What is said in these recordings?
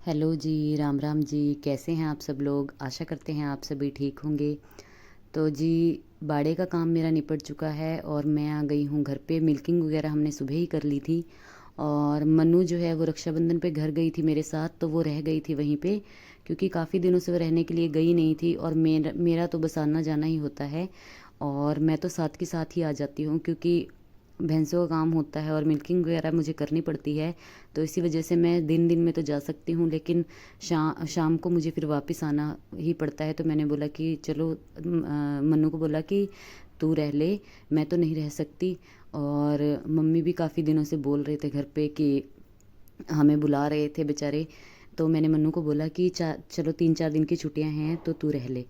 Hello जी, राम राम जी। कैसे हैं आप सब लोग? आशा करते हैं आप सभी ठीक होंगे। तो जी, बाड़े का काम मेरा निपट चुका है और मैं आ गई हूँ घर पे। मिल्किंग वगैरह हमने सुबह ही कर ली थी। और मन्नू जो है वो रक्षाबंधन पे घर गई थी मेरे साथ, तो वो रह गई थी वहीं पे, क्योंकि काफ़ी दिनों से वो रहने के लिए गई नहीं थी। और मेरा मेरा तो बस आना जाना ही होता है, और मैं तो साथ के साथ ही आ जाती हूँ, क्योंकि भैंसों का काम होता है और मिल्किंग वगैरह मुझे करनी पड़ती है। तो इसी वजह से मैं दिन दिन में तो जा सकती हूँ, लेकिन शाम को मुझे फिर वापस आना ही पड़ता है। तो मैंने बोला कि चलो, मन्नू को बोला कि तू रह ले, मैं तो नहीं रह सकती। और मम्मी भी काफ़ी दिनों से बोल रहे थे घर पे कि हमें बुला रहे थे बेचारे। तो मैंने मन्नू को बोला कि चलो 3-4 दिन की छुट्टियां हैं तो तू रह ले।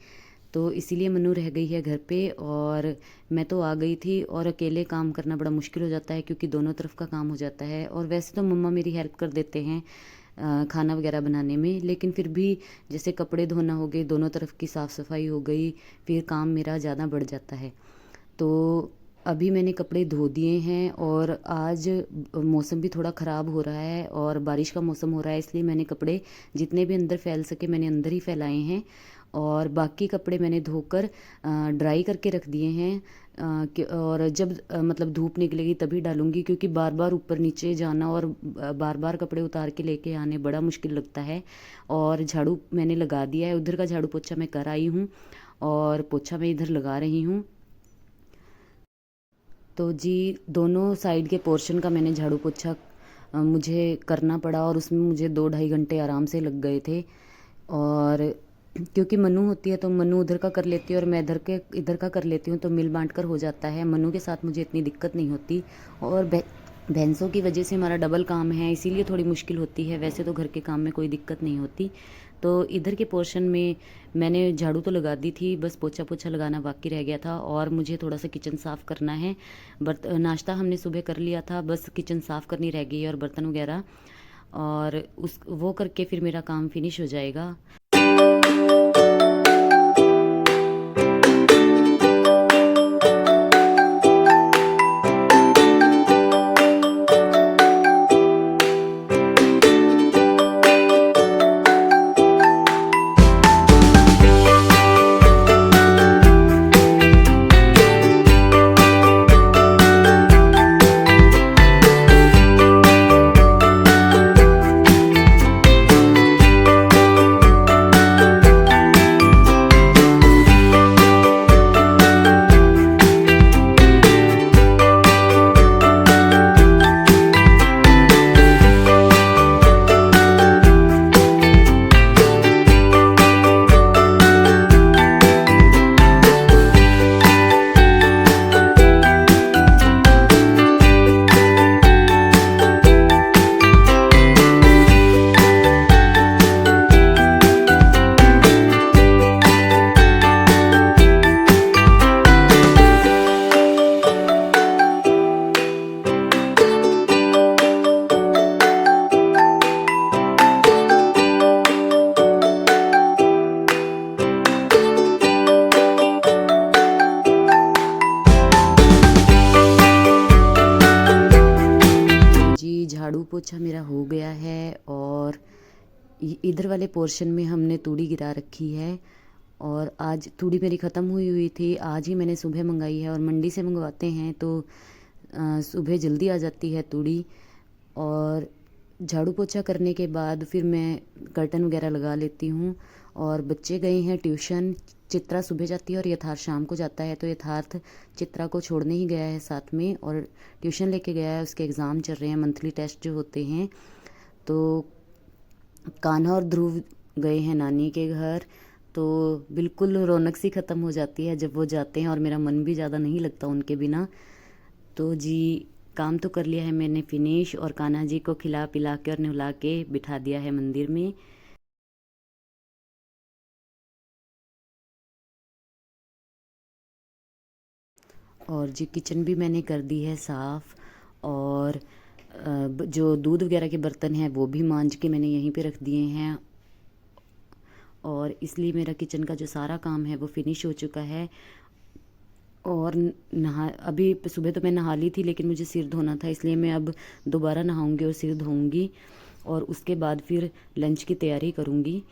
तो इसीलिए मन्नू रह गई है घर पे, और मैं तो आ गई थी। और अकेले काम करना बड़ा मुश्किल हो जाता है, क्योंकि दोनों तरफ का काम हो जाता है। और वैसे तो मम्मा मेरी हेल्प कर देते हैं खाना वगैरह बनाने में, लेकिन फिर भी जैसे कपड़े धोना हो गए, दोनों तरफ की साफ़ सफाई हो गई, फिर काम मेरा ज़्यादा बढ़ जाता है। तो अभी मैंने कपड़े धो दिए हैं। और आज मौसम भी थोड़ा ख़राब हो रहा है और बारिश का मौसम हो रहा है, इसलिए मैंने कपड़े जितने भी अंदर फैल सके मैंने अंदर ही फैलाए हैं। और बाकी कपड़े मैंने धोकर ड्राई करके रख दिए हैं। और जब मतलब धूप निकलेगी तभी डालूंगी, क्योंकि बार बार ऊपर नीचे जाना और बार बार कपड़े उतार के लेके आने बड़ा मुश्किल लगता है। और झाड़ू मैंने लगा दिया है, उधर का झाड़ू पोछा मैं कर आई हूँ, और पोछा मैं इधर लगा रही हूँ। तो जी, दोनों साइड के पोर्शन का मैंने झाड़ू पोछा मुझे करना पड़ा, और उसमें मुझे 2-2.5 घंटे आराम से लग गए थे। और क्योंकि मन्नू होती है तो मन्नू उधर का कर लेती है और मैं इधर का कर लेती हूँ, तो मिल बांट कर हो जाता है। मन्नू के साथ मुझे इतनी दिक्कत नहीं होती। और भैंसों की वजह से हमारा डबल काम है, इसीलिए थोड़ी मुश्किल होती है। वैसे तो घर के काम में कोई दिक्कत नहीं होती। तो इधर के पोर्शन में मैंने झाड़ू तो लगा दी थी, बस पोछा पोछा लगाना बाकी रह गया था। और मुझे थोड़ा सा किचन साफ़ करना है। नाश्ता हमने सुबह कर लिया था, बस किचन साफ़ करनी रह गई है और बर्तन वगैरह। और उस वो करके फिर मेरा काम फिनिश हो जाएगा। जी, झाड़ू पोछा मेरा हो गया है। और इधर वाले पोर्शन में हमने तूड़ी गिरा रखी है। और आज तूड़ी मेरी ख़त्म हुई हुई थी, आज ही मैंने सुबह मंगाई है। और मंडी से मंगवाते हैं तो सुबह जल्दी आ जाती है तूड़ी। और झाड़ू पोछा करने के बाद फिर मैं कर्टन वगैरह लगा लेती हूँ। और बच्चे गए हैं ट्यूशन। चित्रा सुबह जाती है और यथार्थ शाम को जाता है। तो यथार्थ चित्रा को छोड़ने ही गया है साथ में, और ट्यूशन लेके गया है। उसके एग्ज़ाम चल रहे हैं, मंथली टेस्ट जो होते हैं। तो कान्हा और ध्रुव गए हैं नानी के घर। तो बिल्कुल रौनक सी ख़त्म हो जाती है जब वो जाते हैं, और मेरा मन भी ज़्यादा नहीं लगता उनके बिना। तो जी, काम तो कर लिया है मैंने फिनिश, और कान्हा जी को खिला पिला के और नहला के बिठा दिया है मंदिर में। और जी, किचन भी मैंने कर दी है साफ़। और जो दूध वगैरह के बर्तन हैं वो भी मांज के मैंने यहीं पे रख दिए हैं। और इसलिए मेरा किचन का जो सारा काम है वो फिनिश हो चुका है। और नहा अभी सुबह तो मैं नहा ली थी, लेकिन मुझे सिर धोना था, इसलिए मैं अब दोबारा नहाऊंगी और सिर धोऊंगी। और उसके बाद फिर लंच की तैयारी करूँगी।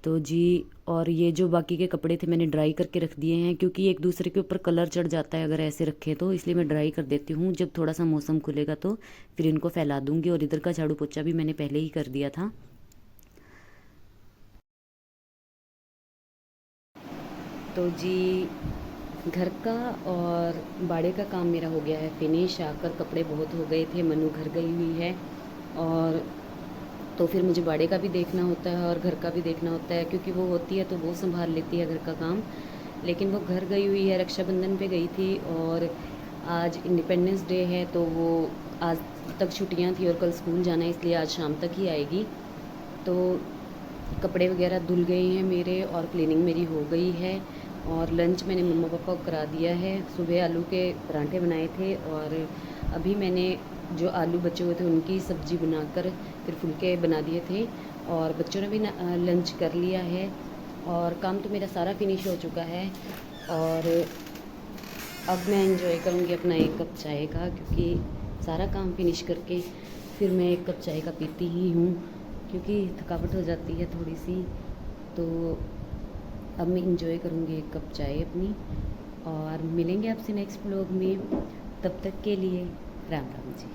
तो जी, और ये जो बाकी के कपड़े थे मैंने ड्राई करके रख दिए हैं, क्योंकि एक दूसरे के ऊपर कलर चढ़ जाता है अगर ऐसे रखें तो, इसलिए मैं ड्राई कर देती हूँ। जब थोड़ा सा मौसम खुलेगा तो फिर इनको फैला दूँगी। और इधर का झाड़ू पोछा भी मैंने पहले ही कर दिया था। तो जी, घर का और बाड़े का काम मेरा हो गया है फिनिश। आकर कपड़े बहुत हो गए थे, मनु घर गई हुई है, और तो फिर मुझे बाड़े का भी देखना होता है और घर का भी देखना होता है, क्योंकि वो होती है तो वो संभाल लेती है घर का काम। लेकिन वो घर गई हुई है, रक्षाबंधन पे गई थी, और आज इंडिपेंडेंस डे है तो वो आज तक छुट्टियां थी और कल स्कूल जाना है, इसलिए आज शाम तक ही आएगी। तो कपड़े वगैरह धुल गए हैं मेरे और क्लीनिंग मेरी हो गई है। और लंच मैंने मम्मा पापा को करा दिया है। सुबह आलू के पराठे बनाए थे, और अभी मैंने जो आलू बचे हुए थे उनकी सब्ज़ी बनाकर फिर फुलके बना दिए थे, और बच्चों ने भी लंच कर लिया है। और काम तो मेरा सारा फिनिश हो चुका है, और अब मैं इंजॉय करूँगी अपना एक कप चाय का, क्योंकि सारा काम फिनिश करके फिर मैं एक कप चाय का पीती ही हूँ, क्योंकि थकावट हो जाती है थोड़ी सी। तो अब मैं इंजॉय करूँगी एक कप चाय अपनी, और मिलेंगे आपसे नेक्स्ट व्लॉग में। तब तक के लिए राम राम जी।